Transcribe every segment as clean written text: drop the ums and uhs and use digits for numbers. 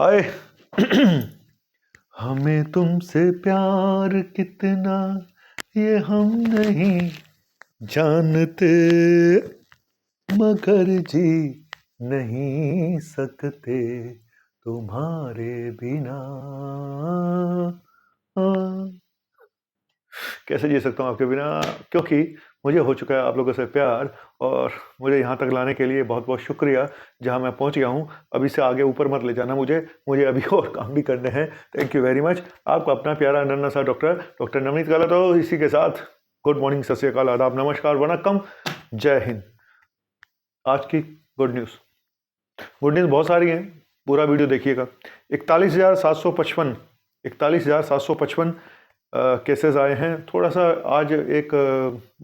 हाय। हमें तुमसे प्यार कितना ये हम नहीं जानते, मगर जी नहीं सकते तुम्हारे बिना। कैसे जी सकता हूँ आपके बिना, क्योंकि मुझे हो चुका है आप लोगों से प्यार, और मुझे यहाँ तक लाने के लिए बहुत बहुत शुक्रिया। जहाँ मैं पहुँच गया हूँ, अभी से आगे ऊपर मत ले जाना मुझे मुझे अभी और काम भी करने हैं। Thank you very much. आपका अपना प्यारा नन्हा सा डॉक्टर नवनीत गहलोत। तो इसी के साथ गुड मॉर्निंग, सत श्री अकाल, आदाब, नमस्कार, वनक्कम, जय हिंद। आज की गुड न्यूज़ बहुत सारी हैं, पूरा वीडियो देखिएगा। 41,755 केसेस आए हैं। थोड़ा सा आज एक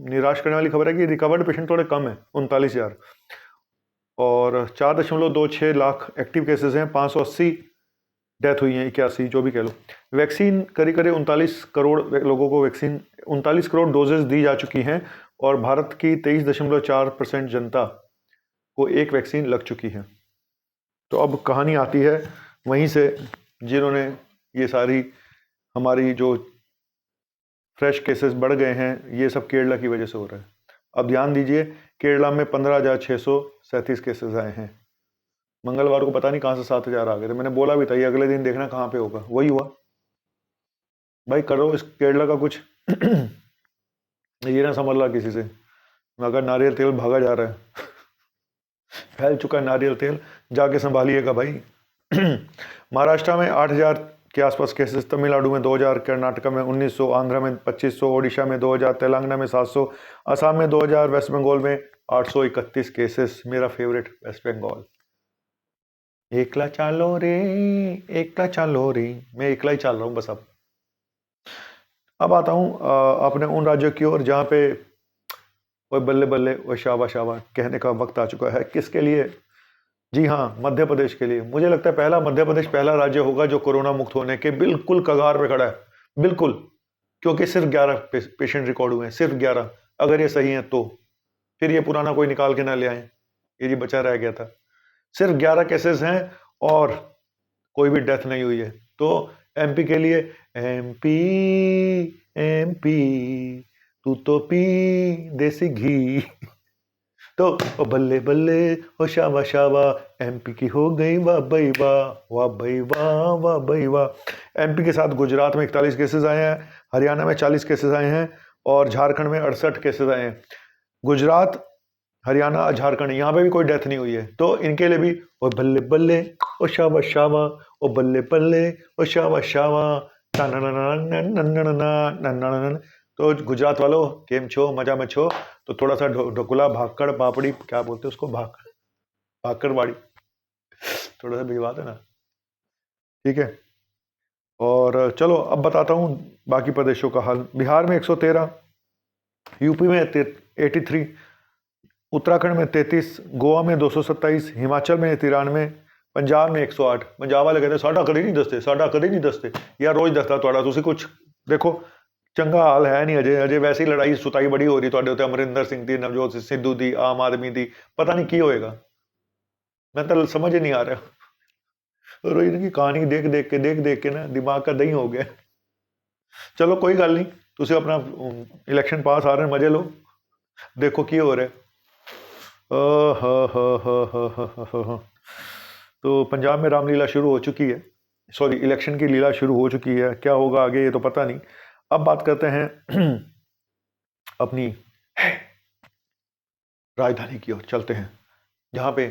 निराश करने वाली खबर है कि रिकवर्ड पेशेंट थोड़े कम है, 39,000, और 4.26 लाख एक्टिव केसेस हैं। 580 डेथ हुई हैं, 81 जो भी कह लो। वैक्सीन करीब 39 करोड़ लोगों को वैक्सीन 39 करोड़ डोजेज दी जा चुकी हैं, और भारत की 23.4% जनता को एक वैक्सीन लग चुकी है। तो अब कहानी आती है वहीं से, जिन्होंने ये सारी हमारी जो फ्रेश केसेस बढ़ गए हैं, ये सब केरला की वजह से हो रहा है। अब ध्यान दीजिए, केरला में 15,637 केसेस आए हैं। मंगलवार को पता नहीं कहाँ से 7,000 आ गए थे। मैंने बोला भी था ये अगले दिन देखना कहाँ पे होगा, वही हुआ। भाई करो इस केरला का कुछ। ये ना समझ ला किसी से, मगर नारियल तेल भागा जा रहा है। फैल चुका है नारियल तेल, जाके संभालिएगा भाई। महाराष्ट्र में 8,000 के आसपास केसेस, तमिलनाडु में 2,000, कर्नाटक में 1,900, आंध्र में 2,500, ओडिशा में 2,000, तेलंगाना में 700, असम में 2,000, वेस्ट बंगाल में 831 केसेस। मेरा फेवरेट वेस्ट बंगाल। एकला चालो रे, एकला चालो रे, मैं एकला ही चल रहा हूँ बस। अब आता हूँ अपने उन राज्यों की ओर जहाँ पे वो बल्ले बल्ले वो शाबा शाबा कहने का वक्त आ चुका है। किसके लिए? जी हाँ, मध्य प्रदेश के लिए। मुझे लगता है मध्य प्रदेश पहला राज्य होगा जो कोरोना मुक्त होने के बिल्कुल कगार पे खड़ा है, बिल्कुल। क्योंकि सिर्फ 11 पेशेंट रिकॉर्ड हुए हैं, सिर्फ 11। अगर ये सही है तो फिर ये पुराना कोई निकाल के ना ले आए, ये बचा रह गया था। सिर्फ 11 केसेस हैं और कोई भी डेथ नहीं हुई है। तो एमपी के लिए, एमपी एमपी तू तो पी देसी घी। तो ओ बल्ले बल्ले ओ शाबा शाबा, एमपी की हो गई वाह भाई वाह, वाह भाई वाह, वाह भाई वाह। एमपी के साथ गुजरात में 41 केसेस आए हैं, हरियाणा में 40 केसेस आए हैं, और झारखंड में 68 केसेस आए हैं। गुजरात, हरियाणा, झारखंड, यहाँ पे भी कोई डेथ नहीं हुई है। तो इनके लिए भी ओ बल्ले बल्ले ओ शाबा शाबा, ओ बल्ले बल्ले ओ शाबा शाबा। तो गुजरात वालों केम छो, मजा में छो। तो थोड़ा सा ढोकला, भाकड़, पापड़ी, क्या बोलते हैं उसको, भाकड़वाड़ी, थोड़ा सा भिजवा देना, ठीक है। और चलो अब बताता हूँ बाकी प्रदेशों का हाल। बिहार में 113, यूपी में 83, उत्तराखंड में 33, गोवा में 227, हिमाचल में 93, पंजाब में 108। पंजाब वाले कहते हैं साडा कदे नहीं दसते, साडा कदे नहीं दसते। यार रोज दसता थोड़ा, तुसी कुछ देखो चंगा हाल है नहीं अजय। अजय वैसे ही लड़ाई सुताई बड़ी हो रही थोड़े उत्ते, अमरिंदर सिंह दी, नवजोत सिद्धू दी, आम आदमी दी, पता नहीं की होएगा। मैं तो समझ ही नहीं आ रहा। रोज की कहानी देख देख के ना दिमाग का दही हो गया। चलो कोई गल नहीं, तुसी अपना इलेक्शन पास आ रहे मजे लो, देखो की हो रहा है। तो पंजाब में रामलीला शुरू हो चुकी है, सॉरी इलेक्शन की लीला शुरू हो चुकी है। क्या होगा आगे ये तो पता नहीं। अब बात करते हैं अपनी राजधानी की ओर चलते हैं, जहाँ पे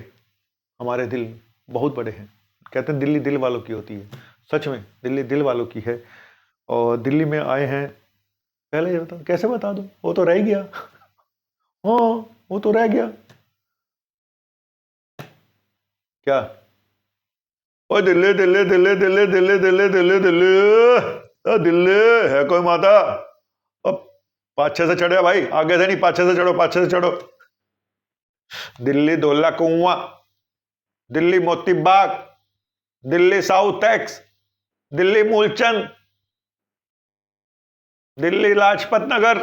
हमारे दिल बहुत बड़े हैं। कहते हैं दिल्ली दिल वालों की होती है, सच में दिल्ली दिल वालों की है। और दिल्ली में आए हैं, पहले ये बता कैसे बता दूं, वो तो रह गया। हाँ वो तो रह गया। क्या? ओ दिल्ली दिल्ली दिल्ली दिल्ली दिल्ली दिल्ली दिल्ली दिल्ली, ओ दिल्ली है कोई माता? अब पाछे से चढ़े भाई, आगे से नहीं, पाछे से चढ़ो, पाछे से चढ़ो। दिल्ली धौला कुआं, दिल्ली मोती बाग, दिल्ली साउथ एक्स, दिल्ली मूलचंद, दिल्ली लाजपत नगर,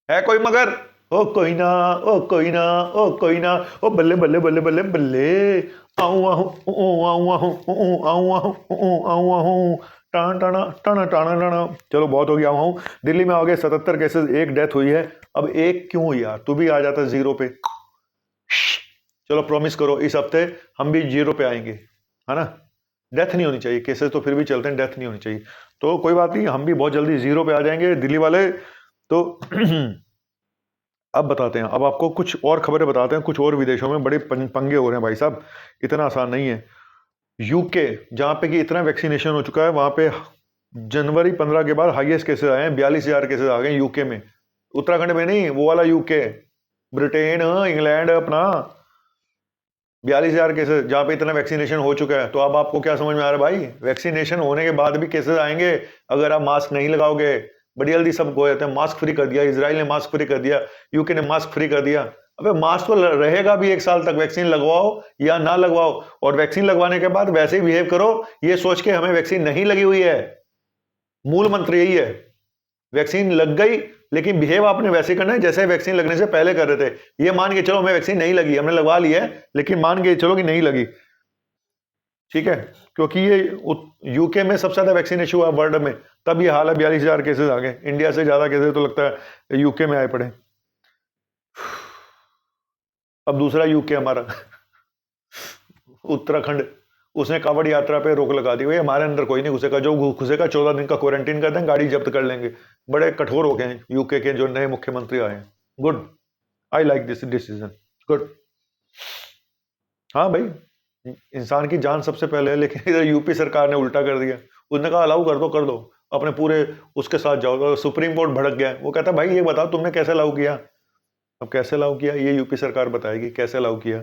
है कोई मगर? ओ कोई ना, ओ कोई ना, ओ कोई ना, ओ बल्ले बल्ले बल्ले बल्ले बल्ले, आऊं आऊं आऊं आऊं आऊं आऊं आऊं आऊं आऊं, टाण टाणा टाणा टाणा टाणा। चलो बहुत हो गया हूँ। दिल्ली में हो गए 77 केसेस, एक डेथ हुई है। अब एक क्यों हुई यार, तू भी आ जाता जीरो पे। चलो प्रॉमिस करो इस हफ्ते हम भी जीरो पे आएंगे, है ना। डेथ नहीं होनी चाहिए, केसेस तो फिर भी चलते हैं, डेथ नहीं होनी चाहिए। तो कोई बात नहीं, हम भी बहुत जल्दी जीरो पे आ जाएंगे दिल्ली वाले। तो अब बताते हैं, अब आपको कुछ और खबरें बताते हैं। कुछ और विदेशों में बड़े पंगे हो रहे हैं भाई साहब, इतना आसान नहीं है। यूके, जहां पे कि इतना वैक्सीनेशन हो चुका है, वहां पे जनवरी 15 के बाद हाईएस्ट केसेस आए हैं, 42,000 केसेस आ गए यूके में। उत्तराखंड में नहीं, वो वाला यूके, ब्रिटेन इंग्लैंड अपना। 42,000 केसेस, जहां पे इतना वैक्सीनेशन हो चुका है। तो अब आपको क्या समझ में आ रहा है भाई, वैक्सीनेशन होने के बाद भी केसेस आएंगे अगर आप मास्क नहीं लगाओगे। बड़ी जल्दी सब हो जाते हैं। मास्क फ्री कर दिया इजराइल ने, मास्क फ्री कर दिया यूके ने, मास्क फ्री कर दिया। अबे मास्क तो रहेगा भी 1 साल तक, वैक्सीन लगवाओ या ना लगवाओ। और वैक्सीन लगवाने के बाद वैसे ही बिहेव करो, ये सोच के हमें वैक्सीन नहीं लगी हुई है। मूल मंत्र यही है। वैक्सीन लग गई, लेकिन बिहेव आपने वैसे करना है जैसे वैक्सीन लगने से पहले कर रहे थे। ये मान के चलो हमें वैक्सीन नहीं लगी, हमने लगवा ली है, लेकिन मान के चलो कि नहीं लगी, ठीक है। क्योंकि ये यूके में सबसे ज्यादा वैक्सीनेशन हुआ वर्ल्ड में, तब ये हाल है, 42,000 केसेस आ गए। इंडिया से ज्यादा केसेस तो लगता है यूके में आए पड़े। अब दूसरा यूके हमारा उत्तराखंड, उसने कांवड़ यात्रा पे रोक लगा दी। भाई हमारे अंदर कोई नहीं घुसेगा, जो घुसेगा 14 दिन का क्वारंटीन कर दें, गाड़ी जब्त कर लेंगे। बड़े कठोर हो गए हैं यूके के जो नए मुख्यमंत्री आए हैं। Good, I like this decision, good. हाँ भाई, इंसान की जान सबसे पहले है, लेकिन इधर यूपी सरकार ने उल्टा कर दिया। उसने कहा अलाउ कर दो, कर दो, अपने पूरे उसके साथ जाओ। तो सुप्रीम कोर्ट भड़क गया। वो कहता भाई ये बताओ तुमने कैसे अलाउ किया। अब कैसे अलाउ किया ये यूपी सरकार बताएगी, कैसे अलाउ किया।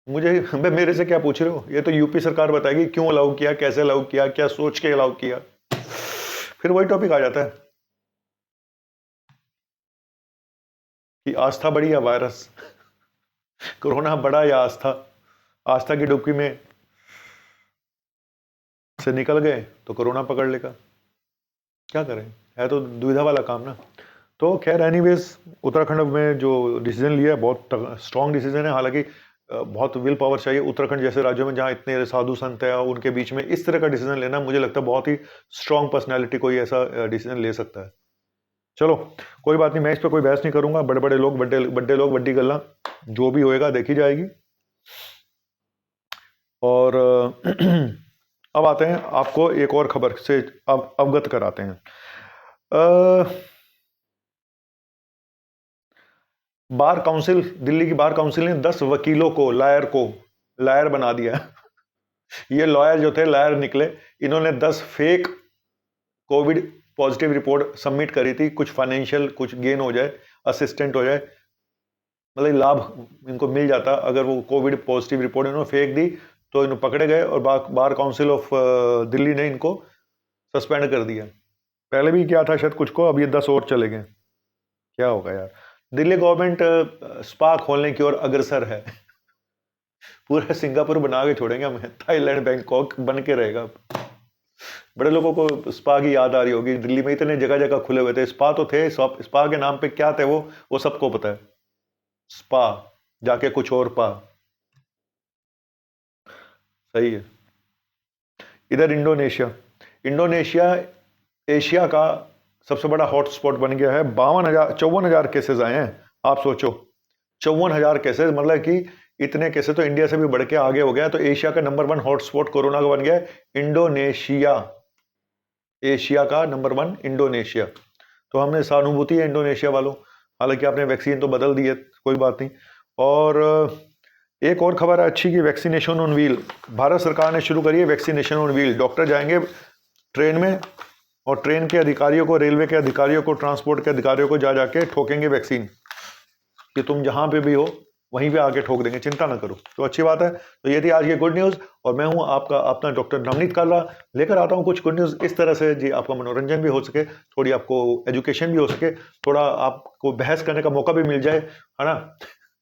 मुझे मेरे से क्या पूछ रहे हो, ये तो यूपी सरकार बताएगी क्यों अलाउ किया, कैसे अलाउ किया, क्या सोच के अलाउ किया। फिर वही टॉपिक आ जाता है कि आस्था बड़ी या वायरस। कोरोना बड़ा या आस्था। आस्था की डुबकी में से निकल गए तो कोरोना पकड़ लेगा, क्या करें, है तो दुविधा वाला काम ना। तो खैर एनीवेज, उत्तराखंड में जो डिसीजन लिया है बहुत स्ट्रांग डिसीजन है। हालांकि बहुत विल पावर चाहिए उत्तराखंड जैसे राज्यों में, जहां इतने साधु संत है, उनके बीच में इस तरह का डिसीजन लेना, मुझे लगता है बहुत ही स्ट्रांग पर्सनैलिटी कोई ऐसा डिसीजन ले सकता है। चलो कोई बात नहीं, मैं इस पर कोई बहस नहीं करूंगा। बड़े बड़े लोग, बड़े बड़े लोग, बड्डी गल्ला, जो भी होएगा देखी जाएगी। और अब आते हैं, आपको एक और खबर से अब अवगत कराते हैं। बार काउंसिल, दिल्ली की बार काउंसिल ने 10 वकीलों को, लायर बना दिया। ये लॉयर जो थे लायर निकले। इन्होंने 10 fake Covid positive report submit करी थी, कुछ फाइनेंशियल कुछ गेन हो जाए, असिस्टेंट हो जाए, मतलब लाभ इनको मिल जाता अगर वो कोविड पॉजिटिव रिपोर्ट इन्होंने फेक दी। तो इन्होंने पकड़े गए और बार काउंसिल ऑफ दिल्ली ने इनको सस्पेंड कर दिया। पहले भी किया था शायद कुछ को, अब ये 10 और चले गए। क्या होगा यार, दिल्ली गवर्नमेंट स्पा खोलने की ओर अग्रसर है। पूरा सिंगापुर बना के छोड़ेंगे हम, थाईलैंड बैंकॉक बन के रहेगा। बड़े लोगों को स्पा की याद आ रही होगी, दिल्ली में इतने जगह जगह खुले हुए थे स्पा, तो थे स्पा के नाम पे क्या थे वो सबको पता है। स्पा जाके कुछ और पा, सही है। इधर इंडोनेशिया, इंडोनेशिया एशिया का सबसे बड़ा हॉटस्पॉट बन गया है। 54,000 केसेस आए हैं। आप सोचो 54,000 केसेस, मतलब कि इतने केसेस तो इंडिया से भी बढ़ के आगे हो गया। तो एशिया का नंबर 1 हॉटस्पॉट कोरोना का बन गया है इंडोनेशिया। एशिया का नंबर 1 इंडोनेशिया। तो हमने सहानुभूति है इंडोनेशिया वालों। हालांकि आपने वैक्सीन तो बदल दी है, कोई बात नहीं। और एक और खबर है अच्छी की, वैक्सीनेशन ऑन व्हील। भारत सरकार ने शुरू करी है वैक्सीनेशन ऑन व्हील। डॉक्टर जाएंगे ट्रेन में और ट्रेन के अधिकारियों को, रेलवे के अधिकारियों को, ट्रांसपोर्ट के अधिकारियों को जा जाके ठोकेंगे वैक्सीन, कि तुम जहां पे भी हो वहीं पे आके ठोक देंगे, चिंता ना करो। तो अच्छी बात है। तो ये थी आज की गुड न्यूज़, और मैं हूं आपका अपना डॉक्टर नवनीत काला, लेकर आता हूं कुछ गुड न्यूज़ इस तरह से जी आपका मनोरंजन भी हो सके, थोड़ी आपको एजुकेशन भी हो सके, थोड़ा आपको बहस करने का मौका भी मिल जाए, है ना।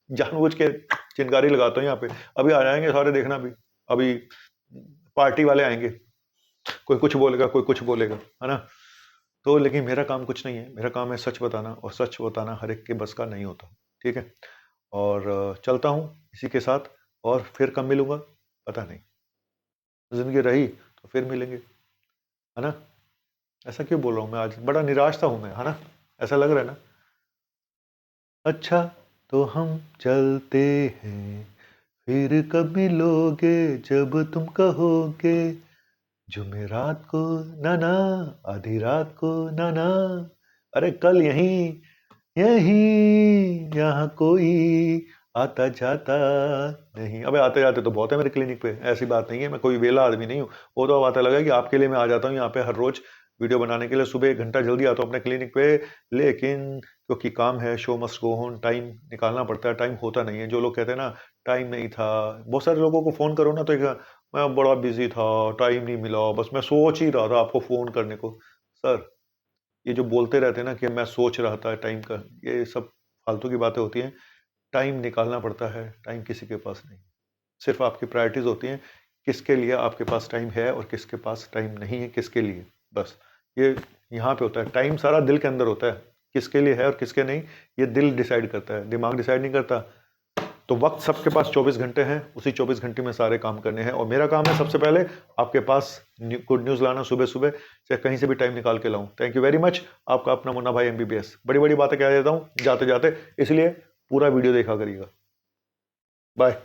जानबूझ के चिंगारी लगाता हूँ यहाँ पे। अभी आ जाएंगे सारे, देखना भी, अभी पार्टी वाले आएंगे, कोई कुछ बोलेगा, कोई कुछ बोलेगा, है ना। तो लेकिन मेरा काम कुछ नहीं है, मेरा काम है सच बताना, और सच बताना हर एक के बस का नहीं होता, ठीक है। और चलता हूँ इसी के साथ, और फिर कब मिलूँगा पता नहीं, ज़िंदगी रही तो फिर मिलेंगे, है ना। ऐसा क्यों बोल रहा हूँ मैं आज, बड़ा निराश सा हूँ मैं, है ना, ऐसा लग रहा है ना। अच्छा तो हम चलते हैं, फिर कब मिलोगे जब तुम कहोगे, जुमेरात को नाना, आधी रात को नाना, अरे कल यहीं यहीं यहाँ कोई आता जाता नहीं। अबे आते जाते तो बहुत है मेरे क्लिनिक पे, ऐसी बात नहीं है, मैं कोई वेला आदमी नहीं हूँ। वो तो अब आता लगा कि आपके लिए मैं आ जाता हूँ यहाँ पे हर रोज वीडियो बनाने के लिए, सुबह 1 घंटा जल्दी आता हूँ अपने क्लिनिक पे, लेकिन क्योंकि काम है, show must go on, time निकालना पड़ता है, टाइम होता नहीं है। जो लोग कहते हैं ना टाइम नहीं था, बहुत सारे लोगों को फ़ोन करो ना तो एक मैं बड़ा बिजी था, टाइम नहीं मिला, बस मैं सोच ही रहा था आपको फ़ोन करने को। सर, ये जो बोलते रहते हैं ना कि मैं सोच रहा था टाइम का, ये सब फालतू की बातें होती हैं। टाइम निकालना पड़ता है, टाइम किसी के पास नहीं। सिर्फ आपकी प्रायोरिटीज़ होती हैं, किसके लिए आपके पास टाइम है और किसके पास टाइम नहीं है, किसके लिए, बस। ये यहाँ पे होता है, टाइम सारा दिल के अंदर होता है, किसके लिए है और किसके नहीं, ये दिल डिसाइड करता है, दिमाग डिसाइड नहीं करता। तो वक्त सबके पास 24 घंटे हैं, उसी 24 घंटे में सारे काम करने हैं, और मेरा काम है सबसे पहले आपके पास गुड न्यूज़ लाना, सुबह सुबह चाहे कहीं से भी टाइम निकाल के लाऊं। थैंक यू वेरी मच, आपका अपना मुन्ना भाई MBBS। बड़ी बड़ी बातें कह देता हूँ जाते जाते, इसलिए पूरा वीडियो देखा करिएगा। बाय।